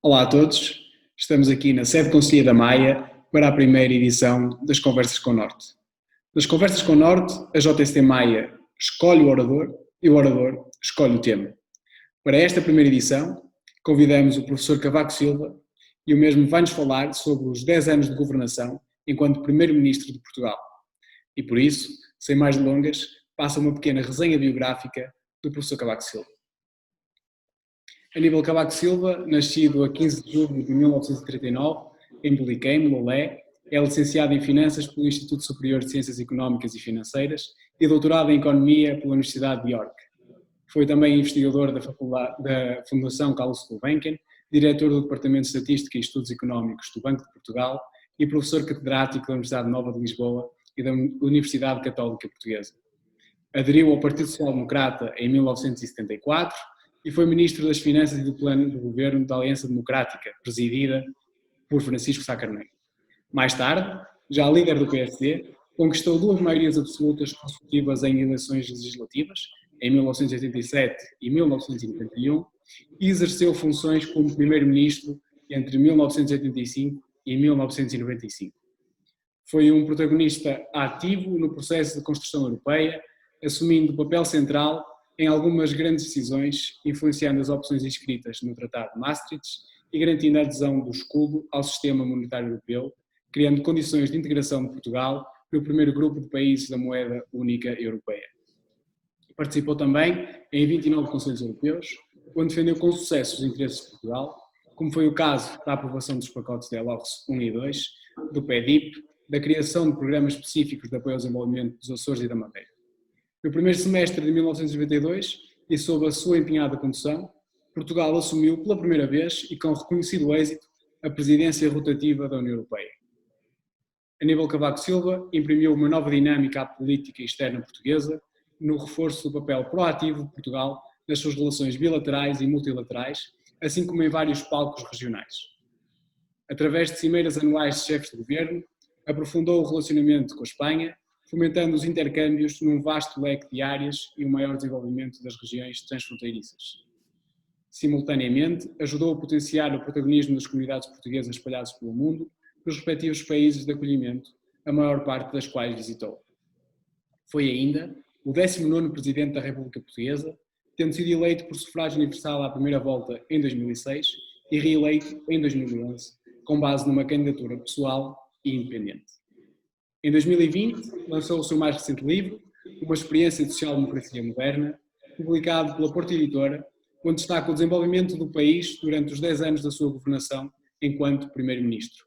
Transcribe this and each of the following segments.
Olá a todos, estamos aqui na sede Conselhia da Maia para a primeira edição das Conversas com o Norte. Nas Conversas com o Norte, a JST Maia escolhe o orador e o orador escolhe o tema. Para esta primeira edição, convidamos o professor Cavaco Silva e o mesmo vai-nos falar sobre os 10 anos de governação enquanto Primeiro-Ministro de Portugal. E por isso, sem mais delongas, passa uma pequena resenha biográfica do professor Cavaco Silva. Aníbal Cavaco Silva, nascido a 15 de julho de 1939, em Beliquém, Lolé, é licenciado em Finanças pelo Instituto Superior de Ciências Económicas e Financeiras e doutorado em Economia pela Universidade de York. Foi também investigador da Fundação Carlos Gulbenkian, diretor do Departamento de Estatística e Estudos Económicos do Banco de Portugal e professor catedrático da Universidade Nova de Lisboa e da Universidade Católica Portuguesa. Aderiu ao Partido Social Democrata em 1974 e foi Ministro das Finanças e do Plano de Governo da Aliança Democrática, presidida por Francisco Sá Carneiro. Mais tarde, já líder do PSD, conquistou 2 maiorias absolutas consecutivas em eleições legislativas, em 1987 e 1991, e exerceu funções como Primeiro-Ministro entre 1985 e 1995. Foi um protagonista ativo no processo de construção europeia, assumindo papel central em algumas grandes decisões, influenciando as opções inscritas no Tratado de Maastricht e garantindo a adesão do escudo ao sistema monetário europeu, criando condições de integração de Portugal no primeiro grupo de países da moeda única europeia. Participou também em 29 Conselhos Europeus, onde defendeu com sucesso os interesses de Portugal, como foi o caso da aprovação dos pacotes de Delors 1 e 2, do PEDIP, da criação de programas específicos de apoio ao desenvolvimento dos Açores e da Madeira. No primeiro semestre de 1992, e sob a sua empenhada condução, Portugal assumiu pela primeira vez e com reconhecido êxito a presidência rotativa da União Europeia. Aníbal Cavaco Silva imprimiu uma nova dinâmica à política externa portuguesa no reforço do papel proativo de Portugal nas suas relações bilaterais e multilaterais, assim como em vários palcos regionais. Através de cimeiras anuais de chefes de governo, aprofundou o relacionamento com a Espanha, fomentando os intercâmbios num vasto leque de áreas e um maior desenvolvimento das regiões transfronteiriças. Simultaneamente, ajudou a potenciar o protagonismo das comunidades portuguesas espalhadas pelo mundo, nos respectivos países de acolhimento, a maior parte das quais visitou. Foi ainda o 19º Presidente da República Portuguesa, tendo sido eleito por sufrágio universal à primeira volta em 2006 e reeleito em 2011, com base numa candidatura pessoal e independente. Em 2020, lançou o seu mais recente livro, Uma Experiência de Social-Democracia Moderna, publicado pela Porta Editora, onde destaca o desenvolvimento do país durante os 10 anos da sua governação enquanto Primeiro-Ministro.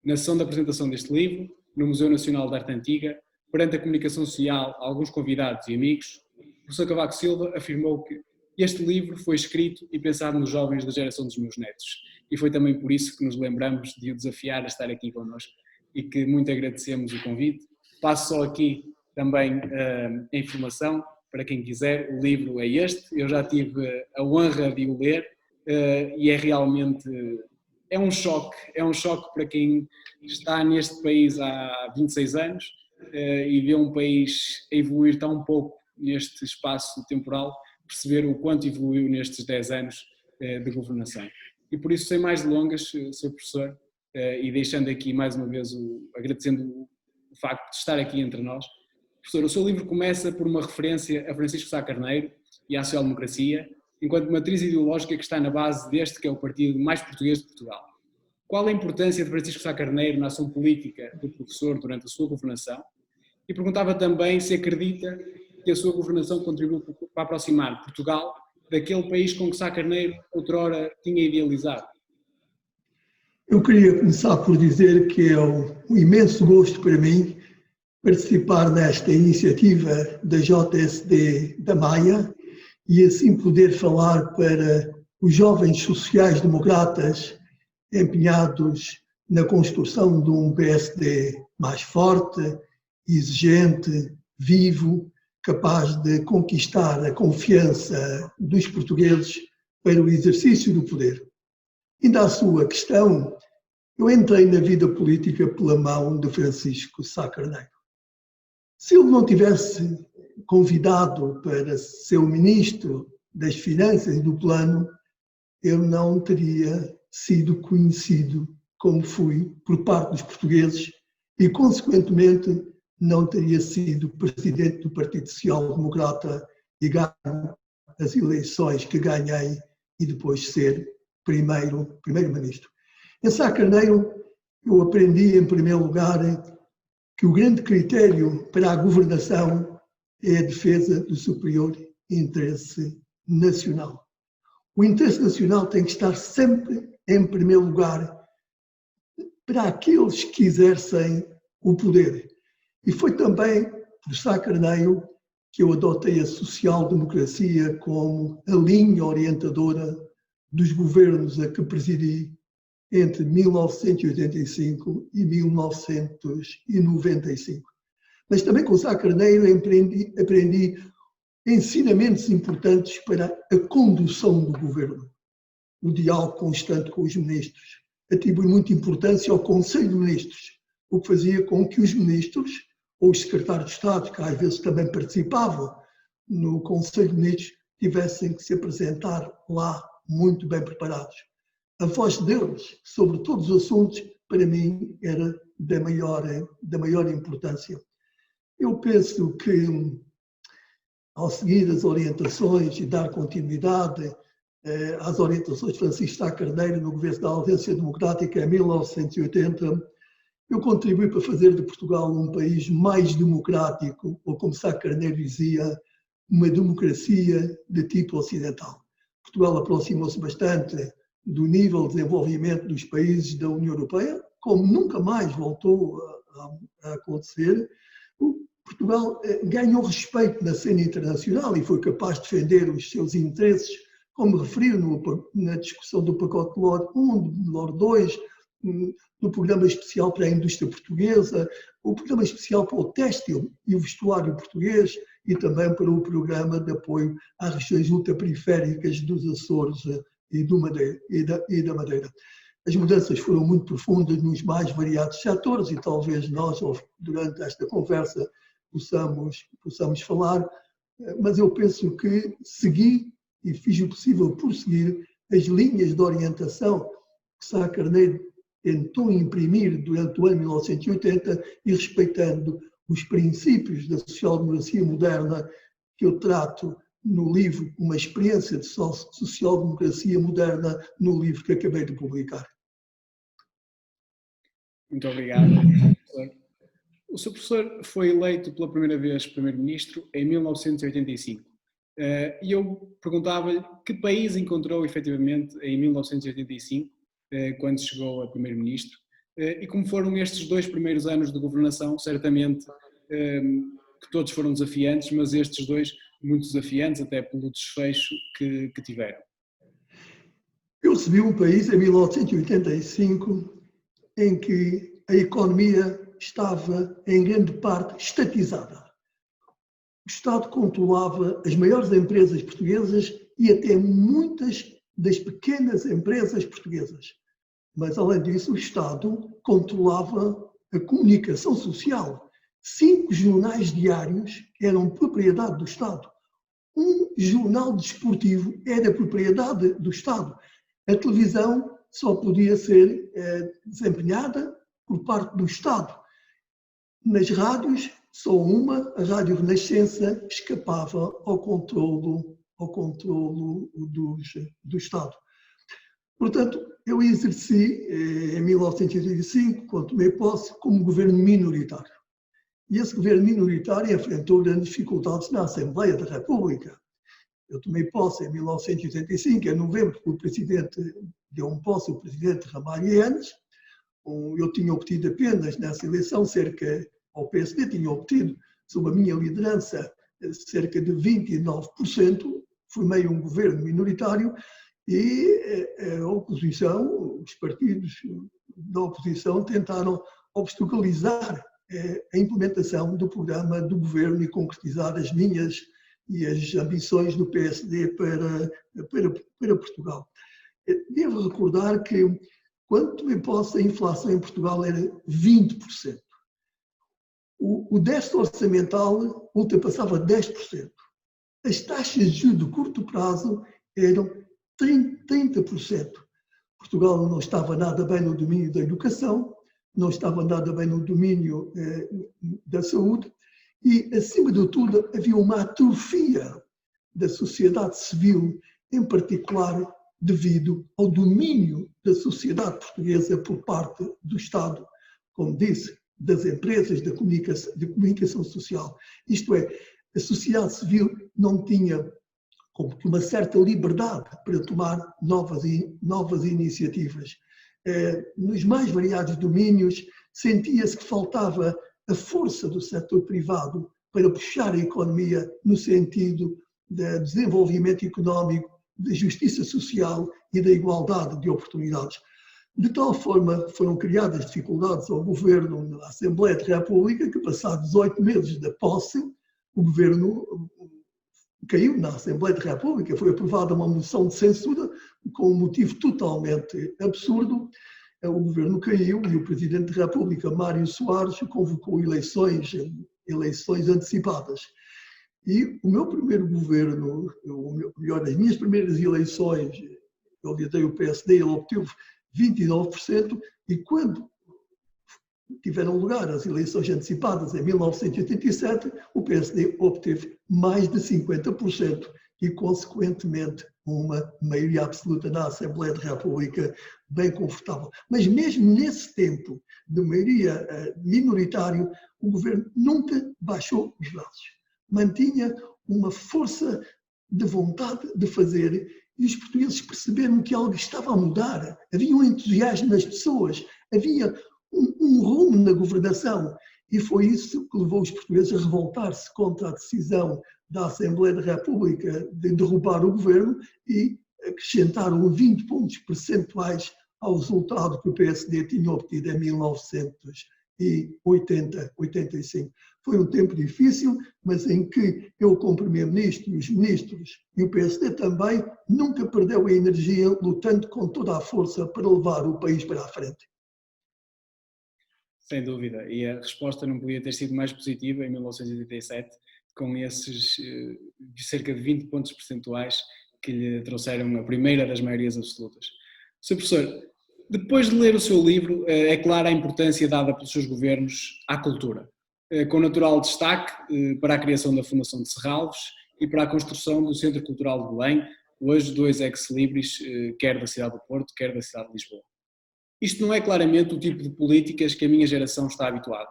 Na sessão de apresentação deste livro, no Museu Nacional de Arte Antiga, perante a comunicação social, alguns convidados e amigos, o professor Cavaco Silva afirmou que este livro foi escrito e pensado nos jovens da geração dos meus netos, e foi também por isso que nos lembramos de o desafiar a estar aqui connosco, e que muito agradecemos o convite. Passo só aqui também a informação, para quem quiser, o livro é este, eu já tive a honra de o ler e é realmente, é um choque para quem está neste país há 26 anos e vê um país a evoluir tão pouco neste espaço temporal, perceber o quanto evoluiu nestes 10 anos de governação. E por isso, sem mais delongas, Sr. Professor, e deixando aqui mais uma vez, agradecendo o facto de estar aqui entre nós. Professor, o seu livro começa por uma referência a Francisco Sá Carneiro e à social-democracia, enquanto matriz ideológica que está na base deste que é o partido mais português de Portugal. Qual a importância de Francisco Sá Carneiro na ação política do professor durante a sua governação? E perguntava também se acredita que a sua governação contribuiu para aproximar Portugal daquele país com que Sá Carneiro outrora tinha idealizado. Eu queria começar por dizer que é um imenso gosto para mim participar nesta iniciativa da JSD da Maia e assim poder falar para os jovens sociais-democratas empenhados na construção de um PSD mais forte, exigente, vivo, capaz de conquistar a confiança dos portugueses para o exercício do poder. Ainda à sua questão, eu entrei na vida política pela mão de Francisco Sá Carneiro. Se ele não tivesse convidado para ser o Ministro das Finanças e do Plano, eu não teria sido conhecido como fui por parte dos portugueses e, consequentemente, não teria sido presidente do Partido Social Democrata e ganho as eleições que ganhei e depois ser primeiro-ministro. Em Sá Carneiro, eu aprendi, em primeiro lugar, que o grande critério para a governação é a defesa do superior interesse nacional. O interesse nacional tem que estar sempre em primeiro lugar para aqueles que exercem o poder. E foi também por Sá Carneiro que eu adotei a social-democracia como a linha orientadora dos governos a que presidi entre 1985 e 1995. Mas também com Sá Carneiro aprendi ensinamentos importantes para a condução do governo. O diálogo constante com os ministros. Atribui muita importância ao Conselho de Ministros, o que fazia com que os ministros, ou os secretários de Estado, que às vezes também participavam no Conselho de Ministros, tivessem que se apresentar lá muito bem preparados. A voz deles sobre todos os assuntos, para mim, era da maior importância. Eu penso que, ao seguir as orientações e dar continuidade às orientações de Francisco Sá Carneiro no governo da Aliança Democrática em 1980, eu contribuí para fazer de Portugal um país mais democrático, ou como Sá Carneiro dizia, uma democracia de tipo ocidental. Portugal aproximou-se bastante do nível de desenvolvimento dos países da União Europeia, como nunca mais voltou a acontecer. Portugal ganhou respeito na cena internacional e foi capaz de defender os seus interesses, como referiu na discussão do pacote LOR 1, LOR 2, no programa especial para a indústria portuguesa, o programa especial para o têxtil e o vestuário português e também para o programa de apoio às regiões ultraperiféricas dos Açores e da Madeira. As mudanças foram muito profundas nos mais variados setores e talvez nós, durante esta conversa, possamos falar, mas eu penso que segui e fiz o possível por seguir as linhas de orientação que Sá Carneiro tentou imprimir durante o ano 1980 e respeitando os princípios da social-democracia moderna que eu trato no livro Uma Experiência de Social-Democracia Moderna, no livro que acabei de publicar. Muito obrigado, professor. O Sr. Professor foi eleito pela primeira vez Primeiro-Ministro em 1985. E eu perguntava-lhe que país encontrou efetivamente em 1985, quando chegou a Primeiro-Ministro, e como foram estes 2 primeiros anos de governação, certamente que todos foram desafiantes, mas estes 2 muito desafiantes, até pelo desfecho que tiveram. Eu recebi um país em 1985 em que a economia estava em grande parte estatizada. O Estado controlava as maiores empresas portuguesas e até muitas das pequenas empresas portuguesas. Mas, além disso, o Estado controlava a comunicação social. 5 jornais diários eram propriedade do Estado. Um jornal desportivo era propriedade do Estado. A televisão só podia ser desempenhada por parte do Estado. Nas rádios, só uma, a Rádio Renascença, escapava ao controlo do Estado. Portanto, eu exerci, em 1985, quando tomei posse, como governo minoritário. E esse governo minoritário enfrentou grandes dificuldades na Assembleia da República. Eu tomei posse em 1985, em novembro, o presidente deu-me posse, o presidente Ramalho Eanes. Eu tinha obtido apenas nessa eleição ao PSD tinha obtido, sob a minha liderança, cerca de 29%, formei um governo minoritário e a oposição, os partidos da oposição tentaram obstaculizar a implementação do programa do governo e concretizar as minhas e as ambições do PSD para Portugal. Devo recordar que, quando tomei posse, a inflação em Portugal era 20%. O déficit orçamental ultrapassava 10%. As taxas de juros de curto prazo eram 30%. Portugal não estava nada bem no domínio da educação, não estava nada bem no domínio da saúde e, acima de tudo, havia uma atrofia da sociedade civil, em particular devido ao domínio da sociedade portuguesa por parte do Estado, como disse, das empresas de comunicação social. Isto é, a sociedade civil não tinha uma certa liberdade para tomar novas iniciativas. Nos mais variados domínios, sentia-se que faltava a força do setor privado para puxar a economia no sentido de desenvolvimento económico, da justiça social e da igualdade de oportunidades. De tal forma, foram criadas dificuldades ao governo na Assembleia da República que, passados 18 meses da posse, o governo caiu na Assembleia da República, foi aprovada uma moção de censura com um motivo totalmente absurdo. O governo caiu e o Presidente da República, Mário Soares, convocou eleições antecipadas. E o meu primeiro governo, as minhas primeiras eleições, eu liderei o PSD, ele obteve 29%, e quando tiveram lugar as eleições antecipadas em 1987, o PSD obteve mais de 50% e, consequentemente, uma maioria absoluta na Assembleia da República bem confortável. Mas mesmo nesse tempo de maioria minoritário, o governo nunca baixou os braços. Mantinha uma força de vontade de fazer e os portugueses perceberam que algo estava a mudar. Havia um entusiasmo nas pessoas, havia um rumo na governação e foi isso que levou os portugueses a revoltar-se contra a decisão da Assembleia da República de derrubar o governo e acrescentaram 20 pontos percentuais ao resultado que o PSD tinha obtido em 1985. Foi um tempo difícil, mas em que eu, como Primeiro-Ministro, e os ministros e o PSD também, nunca perdeu a energia lutando com toda a força para levar o país para a frente. Sem dúvida, e a resposta não podia ter sido mais positiva em 1987, com esses cerca de 20 pontos percentuais que lhe trouxeram a primeira das maiorias absolutas. Sr. Professor, depois de ler o seu livro, é clara a importância dada pelos seus governos à cultura, com natural destaque para a criação da Fundação de Serralves e para a construção do Centro Cultural de Belém, hoje 2 ex-libris, quer da cidade do Porto, quer da cidade de Lisboa. Isto não é claramente o tipo de políticas que a minha geração está habituada.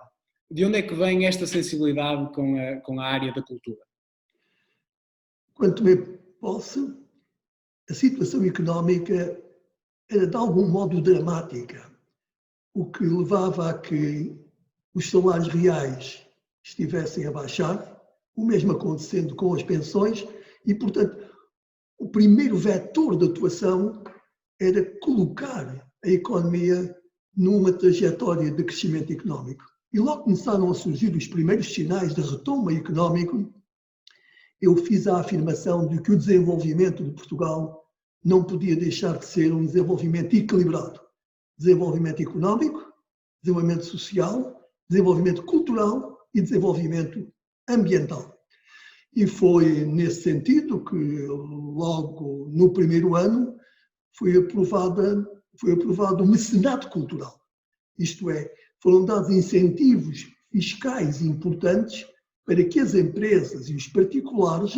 De onde é que vem esta sensibilidade com a área da cultura? Quando tomei posse, a situação económica era de algum modo dramática, o que levava a que os salários reais estivessem a baixar, o mesmo acontecendo com as pensões, e, portanto, o primeiro vetor de atuação era colocar a economia numa trajetória de crescimento económico. E logo começaram a surgir os primeiros sinais de retoma económico, eu fiz a afirmação de que o desenvolvimento de Portugal não podia deixar de ser um desenvolvimento equilibrado. Desenvolvimento económico, desenvolvimento social, desenvolvimento cultural e desenvolvimento ambiental. E foi nesse sentido que, logo no primeiro ano, foi aprovado o mecenato cultural. Isto é, foram dados incentivos fiscais importantes para que as empresas e os particulares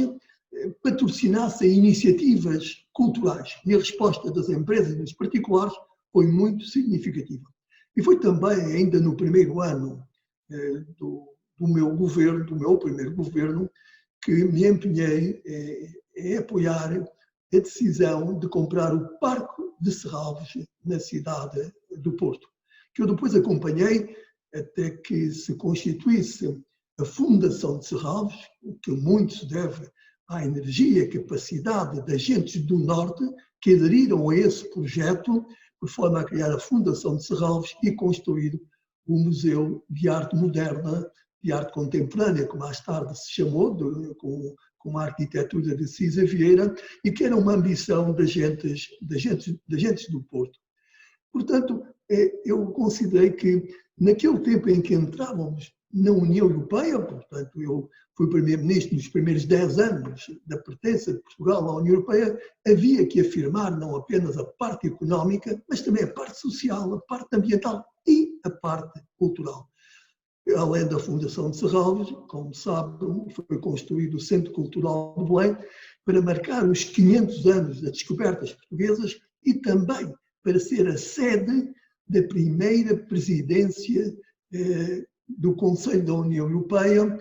patrocinassem iniciativas culturais. E a resposta das empresas e dos particulares foi muito significativa. E foi também, ainda no primeiro ano do meu primeiro governo, que me empenhei em apoiar a decisão de comprar o Parque de Serralves na cidade do Porto, que eu depois acompanhei até que se constituísse a Fundação de Serralves, o que muito se deve à energia e capacidade das gentes do Norte que aderiram a esse projeto, por forma a criar a Fundação de Serralves e construir o Museu de Arte Moderna, de Arte Contemporânea, que mais tarde se chamou, com a arquitetura de Cisa Vieira, e que era uma ambição das gentes do Porto. Portanto, eu considerei que, naquele tempo em que entrávamos na União Europeia, portanto, eu fui primeiro-ministro nos primeiros 10 anos da pertença de Portugal à União Europeia, havia que afirmar não apenas a parte económica, mas também a parte social, a parte ambiental e a parte cultural. Além da Fundação de Serralves, como sabe, foi construído o Centro Cultural de Belém para marcar os 500 anos das descobertas portuguesas e também para ser a sede da primeira presidência do Conselho da União Europeia,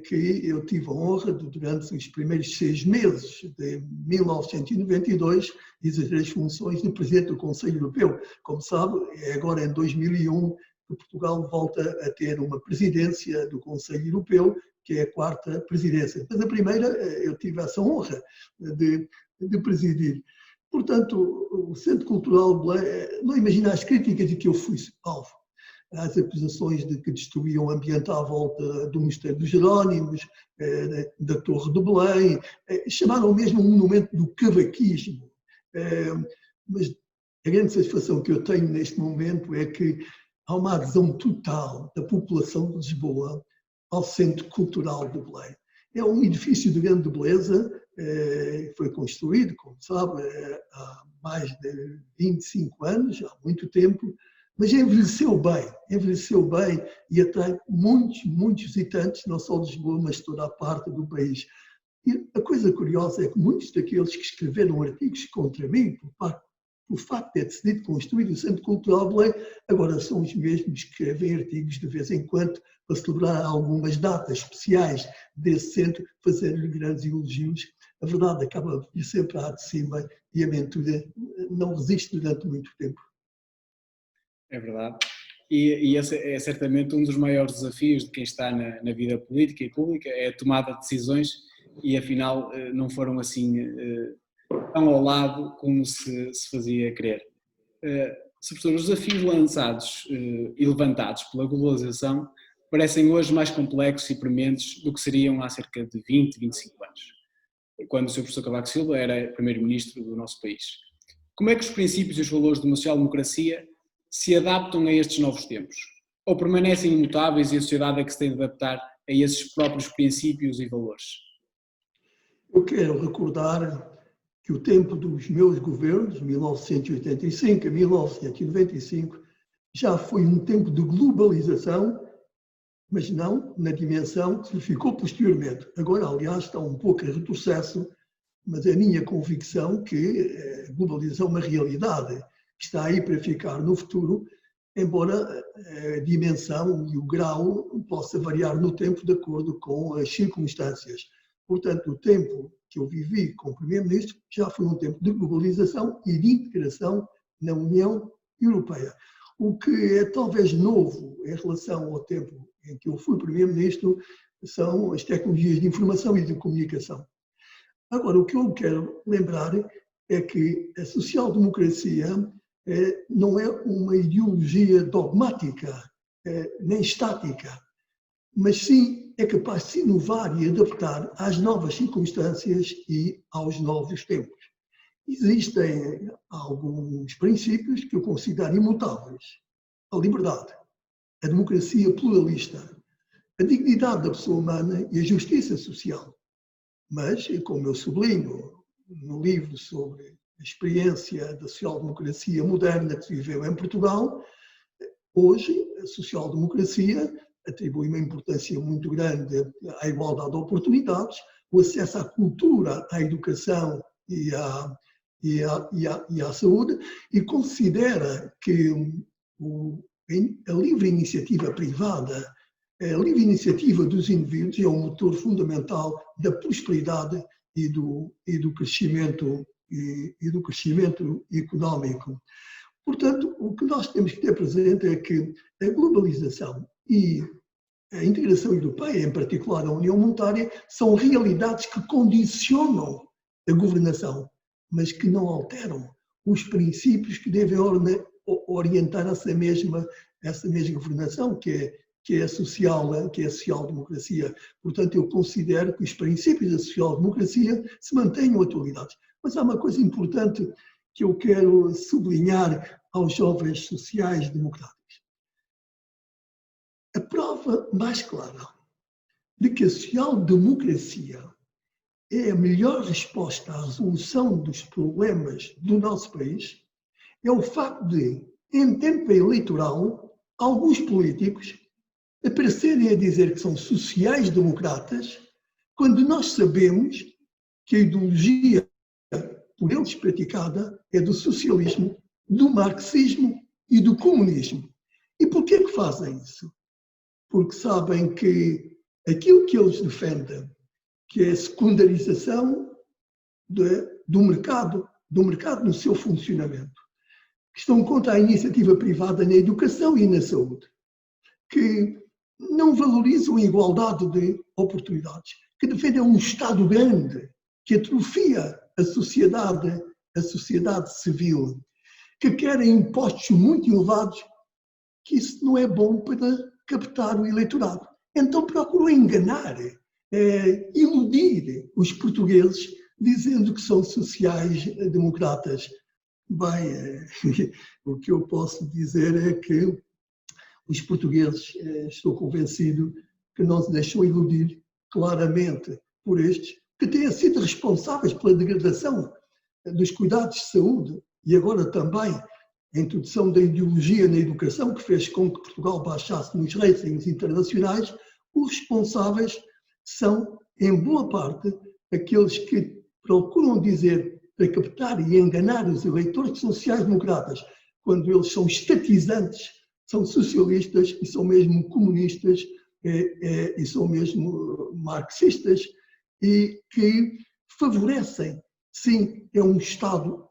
que eu tive a honra de, durante os primeiros 6 meses de 1992, exercer as funções de Presidente do Conselho Europeu. Como sabe, é agora em 2001 que Portugal volta a ter uma presidência do Conselho Europeu, que é a 4ª presidência. Mas a primeira eu tive essa honra de presidir. Portanto, o Centro Cultural de Belém, não imagina as críticas de que eu fui alvo. As acusações de que destruíam o ambiente à volta do Mosteiro dos Jerónimos, da Torre de Belém, chamaram mesmo um monumento do cavaquismo. Mas a grande satisfação que eu tenho neste momento é que há uma adesão total da população de Lisboa ao Centro Cultural de Belém. É um edifício de grande beleza, foi construído, como sabe, há mais de 25 anos, há muito tempo, mas envelheceu bem e atrai muitos visitantes, não só de Lisboa, mas de toda a parte do país. E a coisa curiosa é que muitos daqueles que escreveram artigos contra mim, por facto de ter decidido construir o Centro Cultural de Belém, agora são os mesmos que escrevem artigos de vez em quando para celebrar algumas datas especiais desse centro, fazer-lhe grandes elogios. A verdade acaba de ir sempre à de cima e a mentira não resiste durante muito tempo. É verdade. E esse é certamente um dos maiores desafios de quem está na vida política e pública, é a tomada de decisões e afinal não foram assim tão ao lado como se fazia crer. Sr. Professor, os desafios lançados e levantados pela globalização parecem hoje mais complexos e prementes do que seriam há cerca de 25 anos, quando o Sr. Professor Cavaco Silva era primeiro-ministro do nosso país. Como é que os princípios e os valores de uma social-democracia se adaptam a estes novos tempos? Ou permanecem imutáveis e a sociedade é que se tem de adaptar a esses próprios princípios e valores? Eu quero recordar que o tempo dos meus governos, 1985 a 1995, já foi um tempo de globalização, mas não na dimensão que se ficou posteriormente. Agora, aliás, está um pouco em retrocesso, mas é a minha convicção que a globalização é uma realidade que está aí para ficar no futuro, embora a dimensão e o grau possa variar no tempo de acordo com as circunstâncias. Portanto, o tempo que eu vivi como Primeiro-Ministro já foi um tempo de globalização e de integração na União Europeia. O que é talvez novo em relação ao tempo em que eu fui Primeiro-Ministro são as tecnologias de informação e de comunicação. Agora, o que eu quero lembrar é que a social-democracia não é uma ideologia dogmática, nem estática, mas sim é capaz de se inovar e adaptar às novas circunstâncias e aos novos tempos. Existem alguns princípios que eu considero imutáveis. A liberdade, a democracia pluralista, a dignidade da pessoa humana e a justiça social. Mas, como eu sublinho no livro sobre a experiência da social-democracia moderna que se viveu em Portugal, hoje a social-democracia atribui uma importância muito grande à igualdade de oportunidades, o acesso à cultura, à educação e à saúde, e considera que a livre iniciativa privada, a livre iniciativa dos indivíduos é um motor fundamental da prosperidade e do crescimento económico. Portanto, o que nós temos que ter presente é que a globalização e a integração europeia, em particular a União Monetária, são realidades que condicionam a governação, mas que não alteram os princípios que devem orientar essa mesma governação, que é a social-democracia. Portanto, eu considero que os princípios da social-democracia se mantenham atualizados. Mas há uma coisa importante que eu quero sublinhar aos jovens sociais-democratas. A prova mais clara de que a social-democracia é a melhor resposta à resolução dos problemas do nosso país é o facto de, em tempo eleitoral, alguns políticos aparecerem a dizer que são sociais-democratas, quando nós sabemos que a ideologia por eles praticada é do socialismo, do marxismo e do comunismo. E por que é que fazem isso? Porque sabem que aquilo que eles defendem, que é a secundarização do mercado no seu funcionamento, que estão contra a iniciativa privada na educação e na saúde, que não valorizam a igualdade de oportunidades, que defendem um Estado grande, que atrofia a sociedade civil, que querem impostos muito elevados, que isso não é bom para captar o eleitorado. Então procuram enganar, iludir os portugueses, dizendo que são sociais-democratas. Bem, o que eu posso dizer é que os portugueses, estou convencido, que não se deixam iludir claramente por estes, que têm sido responsáveis pela degradação dos cuidados de saúde e agora também a introdução da ideologia na educação, que fez com que Portugal baixasse nos ratings internacionais. Os responsáveis são, em boa parte, aqueles que procuram dizer para captar e enganar os eleitores sociais-democratas, quando eles são estatizantes, são socialistas e são mesmo comunistas e são mesmo marxistas e que favorecem, sim, é um Estado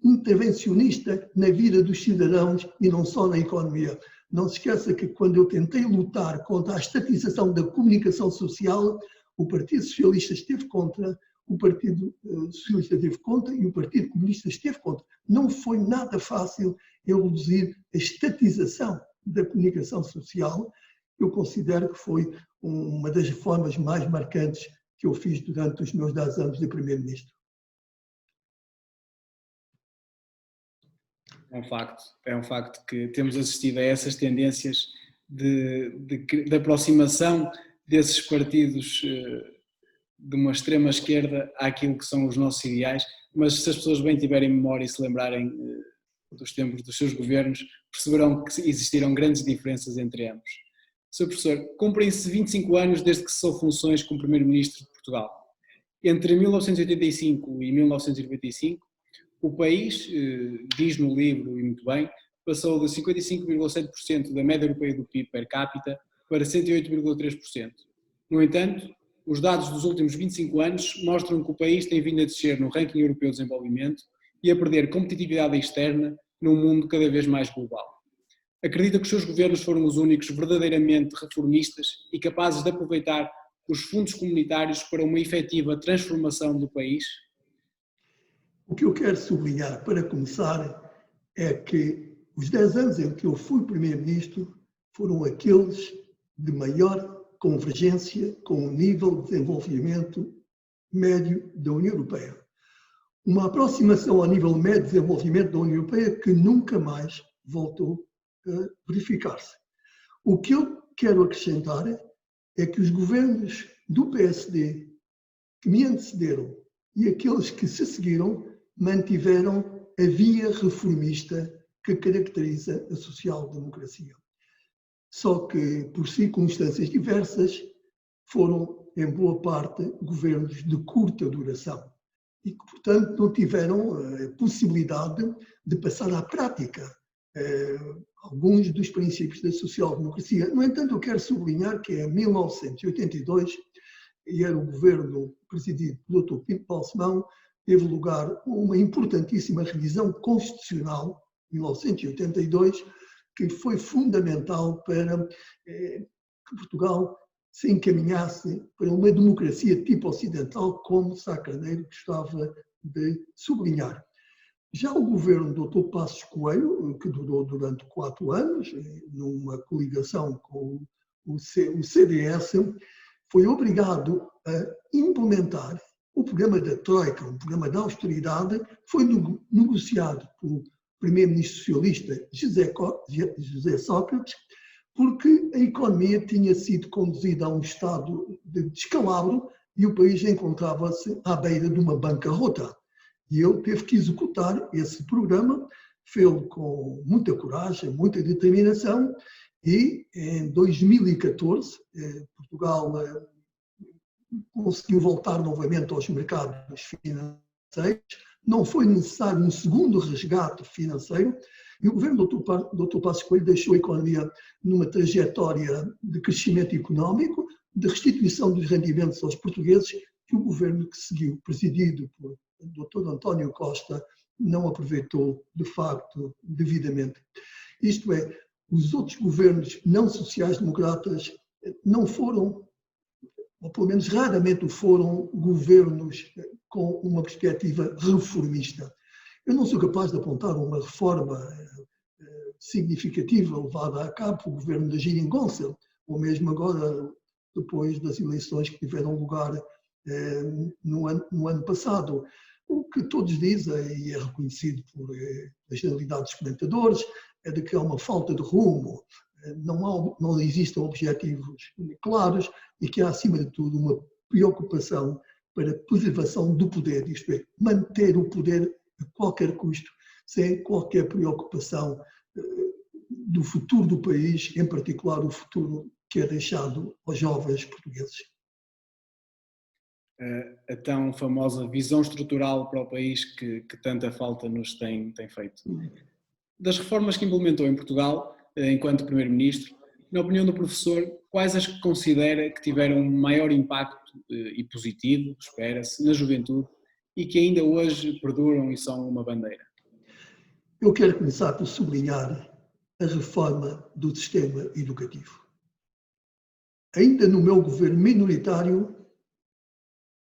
intervencionista na vida dos cidadãos e não só na economia. Não se esqueça que quando eu tentei lutar contra a estatização da comunicação social, o Partido Socialista esteve contra, o Partido Socialista esteve contra e o Partido Comunista esteve contra. Não foi nada fácil eu reduzir a estatização da comunicação social. Eu considero que foi uma das reformas mais marcantes que eu fiz durante os meus 10 anos de Primeiro-Ministro. É um facto que temos assistido a essas tendências de aproximação desses partidos de uma extrema esquerda àquilo que são os nossos ideais, mas se as pessoas bem tiverem memória e se lembrarem dos tempos dos seus governos, perceberão que existiram grandes diferenças entre ambos. Sr. Professor, cumprem-se 25 anos desde que cessou funções como Primeiro-Ministro de Portugal. Entre 1985 e 1995, o país, diz no livro e muito bem, passou de 55,7% da média europeia do PIB per capita para 108,3%. No entanto, os dados dos últimos 25 anos mostram que o país tem vindo a descer no ranking europeu de desenvolvimento e a perder competitividade externa num mundo cada vez mais global. Acredita que os seus governos foram os únicos verdadeiramente reformistas e capazes de aproveitar os fundos comunitários para uma efetiva transformação do país? O que eu quero sublinhar, para começar, é que os 10 anos em que eu fui Primeiro-Ministro foram aqueles de maior convergência com o nível de desenvolvimento médio da União Europeia. Uma aproximação ao nível médio de desenvolvimento da União Europeia que nunca mais voltou a verificar-se. O que eu quero acrescentar é que os governos do PSD que me antecederam e aqueles que se seguiram mantiveram a via reformista que caracteriza a social-democracia. Só que, por circunstâncias diversas, foram, em boa parte, governos de curta duração e que, portanto, não tiveram a possibilidade de passar à prática alguns dos princípios da social-democracia. No entanto, eu quero sublinhar que em 1982, e era o governo presidido pelo Dr. Pinto Balsemão, teve lugar uma importantíssima revisão constitucional, 1982, que foi fundamental para que Portugal se encaminhasse para uma democracia tipo ocidental, como Sá Carneiro gostava de sublinhar. Já o governo do Dr. Passos Coelho, que durou durante 4 anos, numa coligação com o CDS, foi obrigado a implementar o programa da Troika, um programa de austeridade, foi negociado pelo primeiro-ministro socialista José Sócrates, porque a economia tinha sido conduzida a um estado de descalabro e o país encontrava-se à beira de uma bancarrota. E ele teve que executar esse programa, fez-lo com muita coragem, muita determinação, e em 2014 Portugal conseguiu voltar novamente aos mercados financeiros. Não foi necessário um segundo resgate financeiro e o governo do Dr. Passos Coelho deixou a economia numa trajetória de crescimento económico, de restituição dos rendimentos aos portugueses, que o governo que seguiu, presidido por Dr. António Costa, não aproveitou de facto devidamente. Isto é, os outros governos não sociais-democratas não foram, ou pelo menos raramente foram, governos com uma perspectiva reformista. Eu não sou capaz de apontar uma reforma significativa levada a cabo pelo governo de Geringonça, ou mesmo agora, depois das eleições que tiveram lugar no ano passado. O que todos dizem, e é reconhecido por a generalidade dos comentadores, é de que há uma falta de rumo, não existem objetivos claros e que há, acima de tudo, uma preocupação para a preservação do poder, isto é, manter o poder a qualquer custo, sem qualquer preocupação do futuro do país, em particular o futuro que é deixado aos jovens portugueses. A tão famosa visão estrutural para o país que tanta falta nos tem feito. Das reformas que implementou em Portugal, enquanto Primeiro-Ministro, na opinião do professor, quais as que considera que tiveram um maior impacto e positivo, espera-se, na juventude e que ainda hoje perduram e são uma bandeira? Eu quero começar por sublinhar a reforma do sistema educativo. Ainda no meu governo minoritário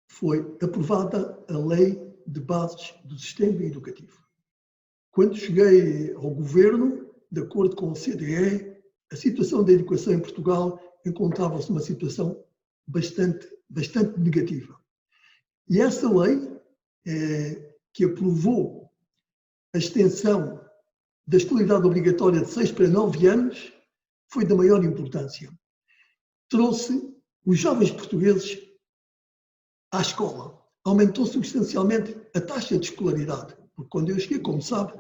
foi aprovada a Lei de Bases do Sistema Educativo. Quando cheguei ao governo, de acordo com o CDE, a situação da educação em Portugal encontrava-se numa situação bastante negativa. E essa lei, que aprovou a extensão da escolaridade obrigatória de 6 para 9 anos, foi da maior importância. Trouxe os jovens portugueses à escola. Aumentou substancialmente a taxa de escolaridade. Porque quando eu cheguei, como sabe,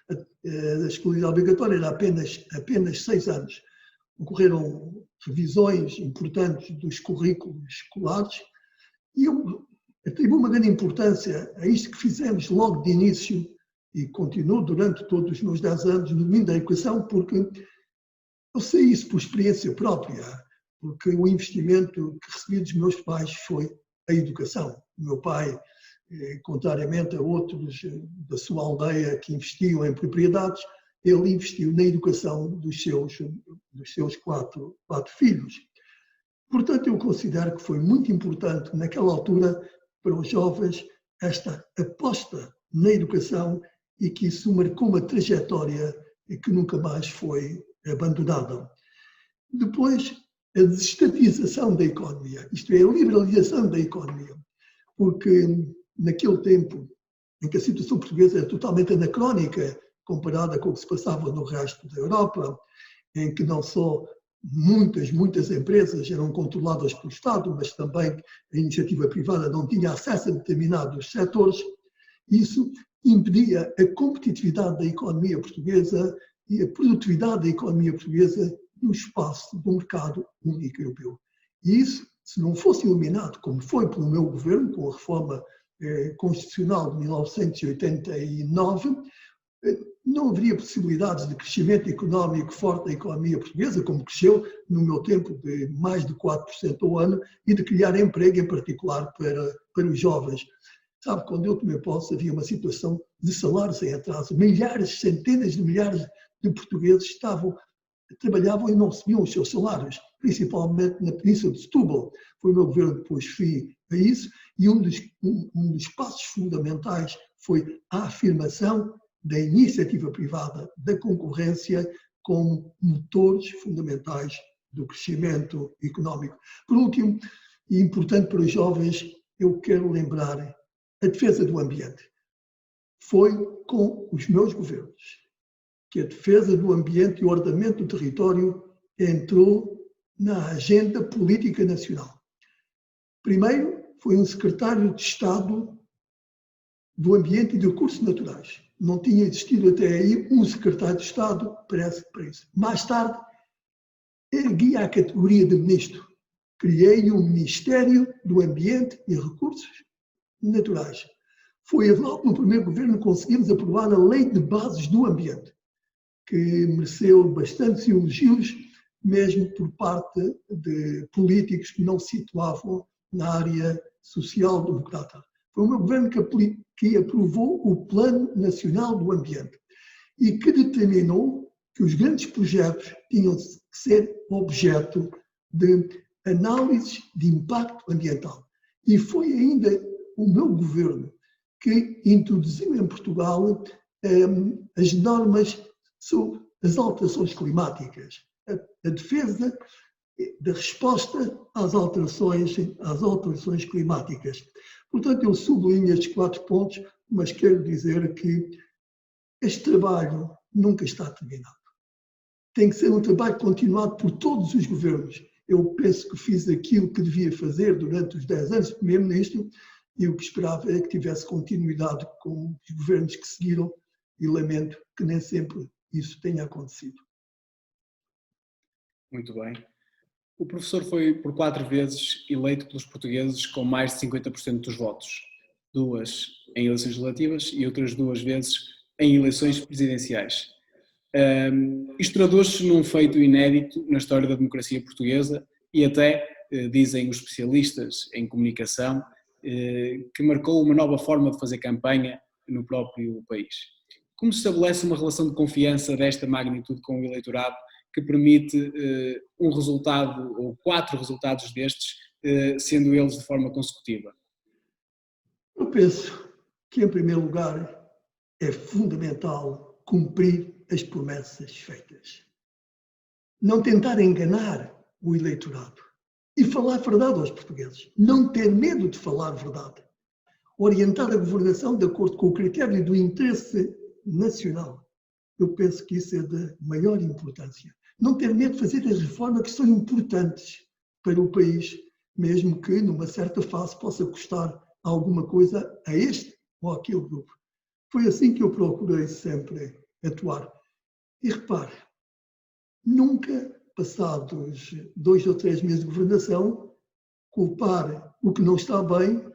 a escolaridade obrigatória era apenas 6 anos. Ocorreram revisões importantes dos currículos escolares e eu atribuo uma grande importância a isto que fizemos logo de início e continuo durante todos os meus 10 anos no domínio da educação, porque eu sei isso por experiência própria, porque o investimento que recebi dos meus pais foi a educação. O meu pai, contrariamente a outros da sua aldeia que investiam em propriedades, ele investiu na educação dos seus quatro filhos. Portanto, eu considero que foi muito importante naquela altura para os jovens esta aposta na educação e que isso marcou uma trajetória que nunca mais foi abandonada. Depois, a desestatização da economia, isto é, a liberalização da economia, porque naquele tempo em que a situação portuguesa era totalmente anacrónica comparada com o que se passava no resto da Europa, em que não só muitas empresas eram controladas pelo Estado, mas também a iniciativa privada não tinha acesso a determinados setores, isso impedia a competitividade da economia portuguesa e a produtividade da economia portuguesa no espaço do mercado único europeu. E isso, se não fosse eliminado, como foi pelo meu governo, com a reforma constitucional de 1989, não haveria possibilidades de crescimento económico forte da economia portuguesa, como cresceu no meu tempo de mais de 4% ao ano, e de criar emprego, em particular para os jovens. Sabe, quando eu tomei posse, havia uma situação de salários em atraso. Milhares, centenas de milhares de portugueses trabalhavam e não recebiam os seus salários, principalmente na Península de Setúbal. Foi o meu governo que pôs fim a isso, e um dos passos fundamentais foi a afirmação da iniciativa privada, da concorrência, como motores fundamentais do crescimento económico. Por último, e importante para os jovens, eu quero lembrar a defesa do ambiente. Foi com os meus governos que a defesa do ambiente e o ordenamento do território entrou na agenda política nacional. Primeiro, foi um secretário de Estado do Ambiente e de Recursos Naturais. Não tinha existido até aí um secretário de Estado para isso. Mais tarde, ergui à categoria de ministro. Criei o Ministério do Ambiente e Recursos Naturais. Foi logo no primeiro governo que conseguimos aprovar a Lei de Bases do Ambiente, que mereceu bastantes elogios, mesmo por parte de políticos que não se situavam na área social-democrata. Foi o meu governo que aprovou o Plano Nacional do Ambiente e que determinou que os grandes projetos tinham que ser objeto de análises de impacto ambiental. E foi ainda o meu governo que introduziu em Portugal as normas sobre as alterações climáticas, a defesa da resposta às alterações climáticas. Portanto, eu sublinho estes 4 pontos, mas quero dizer que este trabalho nunca está terminado. Tem que ser um trabalho continuado por todos os governos. Eu penso que fiz aquilo que devia fazer durante os 10 anos de primeiro-ministro e o que esperava é que tivesse continuidade com os governos que seguiram e lamento que nem sempre isso tenha acontecido. Muito bem. O professor foi por 4 vezes eleito pelos portugueses com mais de 50% dos votos. 2 em eleições legislativas e outras 2 vezes em eleições presidenciais. Isto traduz-se num feito inédito na história da democracia portuguesa e até, dizem os especialistas em comunicação, que marcou uma nova forma de fazer campanha no próprio país. Como se estabelece uma relação de confiança desta magnitude com o eleitorado que permite um resultado ou 4 resultados destes, sendo eles de forma consecutiva? Eu penso que, em primeiro lugar, é fundamental cumprir as promessas feitas. Não tentar enganar o eleitorado e falar a verdade aos portugueses. Não ter medo de falar a verdade. Orientar a governação de acordo com o critério do interesse nacional. Eu penso que isso é de maior importância. Não ter medo de fazer as reformas que são importantes para o país, mesmo que numa certa fase possa custar alguma coisa a este ou àquele grupo. Foi assim que eu procurei sempre atuar. E repare, nunca, passados 2 ou 3 meses de governação, culpar o que não está bem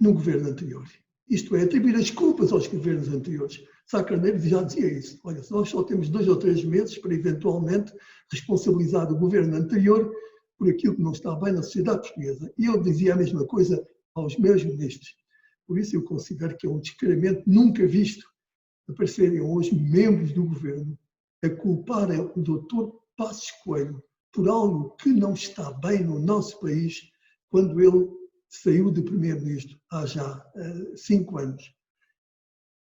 no governo anterior. Isto é, atribuir as culpas aos governos anteriores. Sá Carneiro já dizia isso. Olha, nós só temos 2 ou 3 meses para eventualmente responsabilizar o governo anterior por aquilo que não está bem na sociedade portuguesa. E eu dizia a mesma coisa aos meus ministros. Por isso eu considero que é um descaramento nunca visto aparecerem hoje membros do governo a culparem o Dr. Passos Coelho por algo que não está bem no nosso país quando ele saiu de primeiro-ministro há já 5 anos.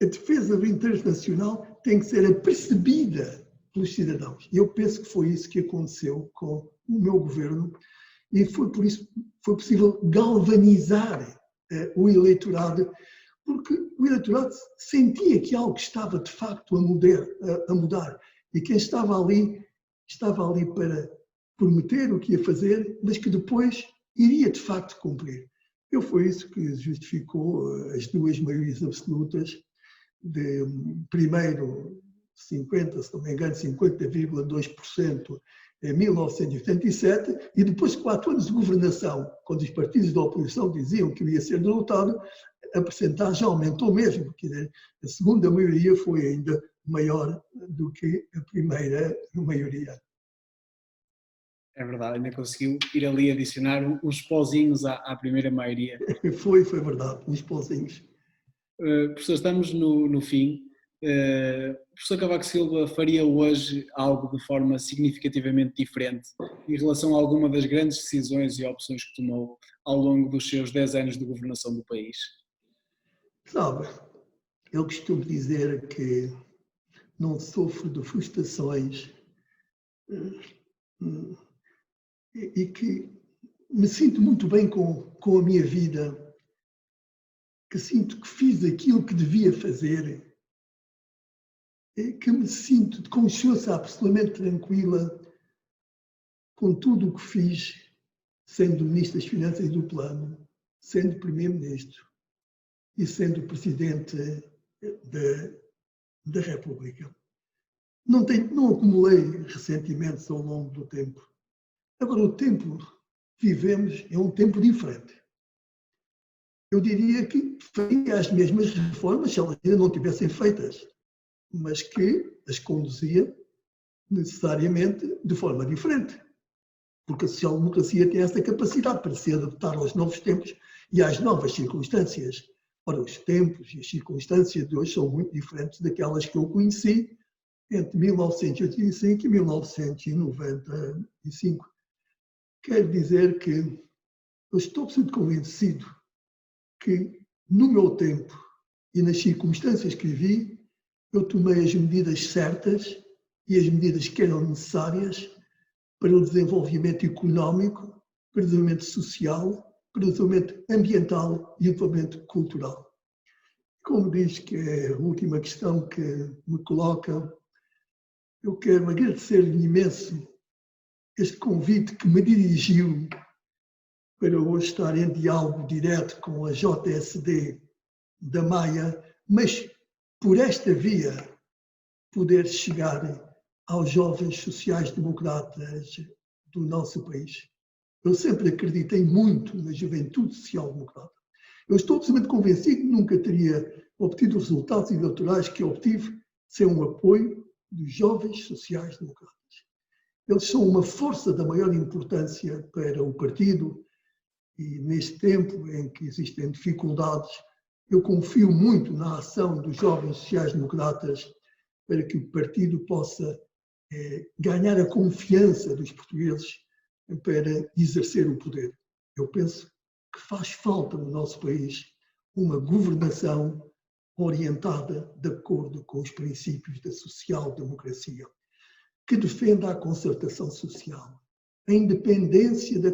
A defesa do interesse nacional tem que ser apercebida pelos cidadãos. E eu penso que foi isso que aconteceu com o meu governo e foi por isso que foi possível galvanizar o eleitorado, porque o eleitorado sentia que algo estava de facto a mudar e quem estava ali para prometer o que ia fazer, mas que depois iria de facto cumprir. Foi isso que justificou as 2 maiorias absolutas de primeiro 50, se não me engano, 50,2% em 1987 e depois de 4 anos de governação, quando os partidos da oposição diziam que ia ser derrotado, a percentagem aumentou mesmo, quer dizer, a segunda maioria foi ainda maior do que a primeira maioria. É verdade, ainda conseguiu ir ali adicionar uns pozinhos à primeira maioria. Foi verdade, uns pozinhos. Professor, estamos no fim. O professor Cavaco Silva faria hoje algo de forma significativamente diferente em relação a alguma das grandes decisões e opções que tomou ao longo dos seus 10 anos de governação do país? Sabe, eu costumo dizer que não sofro de frustrações e que me sinto muito bem com a minha vida, que sinto que fiz aquilo que devia fazer, que me sinto de consciência absolutamente tranquila com tudo o que fiz, sendo Ministro das Finanças do Plano, sendo Primeiro-Ministro e sendo Presidente da República. Não acumulei ressentimentos ao longo do tempo. Agora, o tempo que vivemos é um tempo diferente. Eu diria que faria as mesmas reformas se elas ainda não tivessem feitas, mas que as conduzia necessariamente de forma diferente. Porque a social-democracia tem essa capacidade para se adaptar aos novos tempos e às novas circunstâncias. Ora, os tempos e as circunstâncias de hoje são muito diferentes daquelas que eu conheci entre 1985 e 1995. Quero dizer que eu estou absolutamente convencido que, no meu tempo e nas circunstâncias que vivi, eu tomei as medidas certas e as medidas que eram necessárias para o desenvolvimento económico, para o desenvolvimento social, para o desenvolvimento ambiental e o desenvolvimento cultural. Como diz que é a última questão que me coloca, eu quero agradecer-lhe imenso este convite que me dirigiu para hoje estar em diálogo direto com a JSD da Maia, mas por esta via poder chegar aos jovens sociais-democratas do nosso país. Eu sempre acreditei muito na juventude social-democrata. Eu estou absolutamente convencido que nunca teria obtido os resultados eleitorais que obtive sem o apoio dos jovens sociais-democratas. Eles são uma força da maior importância para o partido e neste tempo em que existem dificuldades, eu confio muito na ação dos jovens sociais-democratas para que o partido possa ganhar a confiança dos portugueses para exercer o poder. Eu penso que faz falta no nosso país uma governação orientada de acordo com os princípios da social-democracia, que defenda a concertação social, a independência da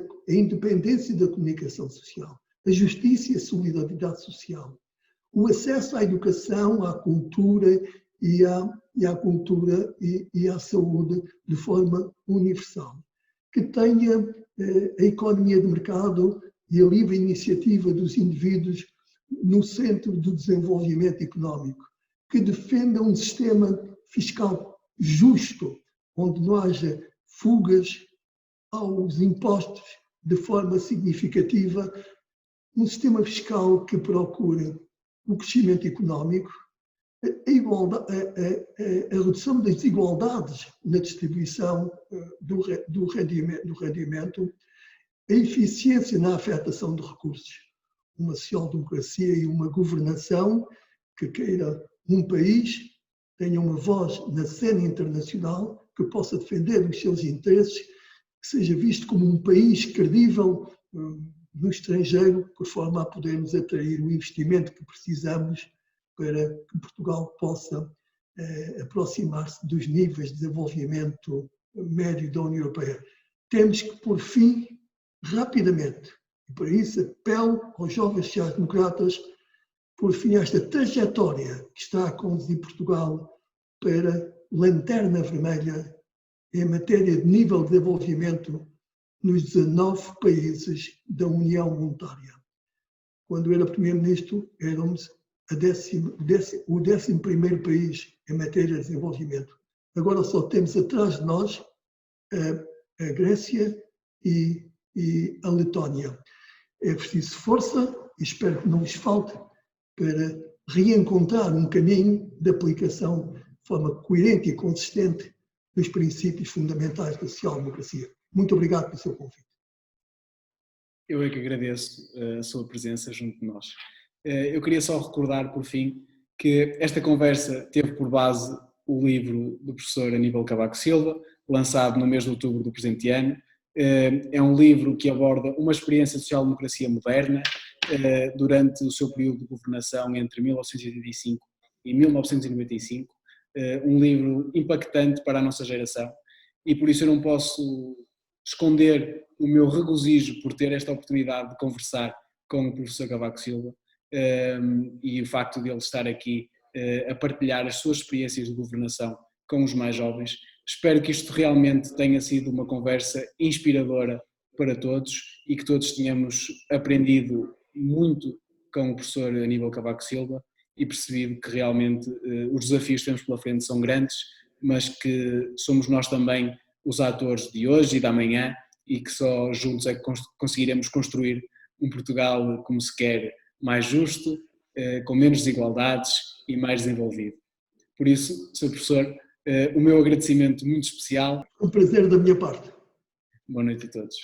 comunicação social, a justiça e a solidariedade social, o acesso à educação, à cultura e à saúde de forma universal, que tenha a economia de mercado e a livre iniciativa dos indivíduos no centro do desenvolvimento económico, que defenda um sistema fiscal justo, onde não haja fugas aos impostos de forma significativa, um sistema fiscal que procure o crescimento económico, a redução das desigualdades na distribuição do rendimento, a eficiência na afetação de recursos, uma social-democracia e uma governação que queira um país, tenha uma voz na cena internacional, que possa defender os seus interesses, que seja visto como um país credível no estrangeiro, por forma a podermos atrair o investimento que precisamos para que Portugal possa aproximar-se dos níveis de desenvolvimento médio da União Europeia. Temos que pôr fim rapidamente, e para isso apelo aos jovens sociais-democratas, pôr fim a esta trajetória que está a conduzir Portugal para lanterna vermelha em matéria de nível de desenvolvimento nos 19 países da União Monetária. Quando eu era Primeiro-Ministro, éramos o 11º país em matéria de desenvolvimento. Agora só temos atrás de nós a Grécia e a Letónia. É preciso força e espero que não lhes falte para reencontrar um caminho de aplicação de forma coerente e consistente dos princípios fundamentais da social-democracia. Muito obrigado pelo seu convite. Eu é que agradeço a sua presença junto de nós. Eu queria só recordar, por fim, que esta conversa teve por base o livro do professor Aníbal Cavaco Silva, lançado no mês de outubro do presente ano. É um livro que aborda uma experiência de social-democracia moderna durante o seu período de governação entre 1985 e 1995. Um livro impactante para a nossa geração e por isso eu não posso esconder o meu regozijo por ter esta oportunidade de conversar com o professor Cavaco Silva e o facto de ele estar aqui a partilhar as suas experiências de governação com os mais jovens, Espero que isto realmente tenha sido uma conversa inspiradora para todos e que todos tenhamos aprendido muito com o professor Aníbal Cavaco Silva e percebido que realmente os desafios que temos pela frente são grandes, mas que somos nós também os atores de hoje e da amanhã e que só juntos é que conseguiremos construir um Portugal como se quer, mais justo, com menos desigualdades e mais desenvolvido. Por isso, Sr. Professor, o meu agradecimento muito especial. Um prazer da minha parte. Boa noite a todos.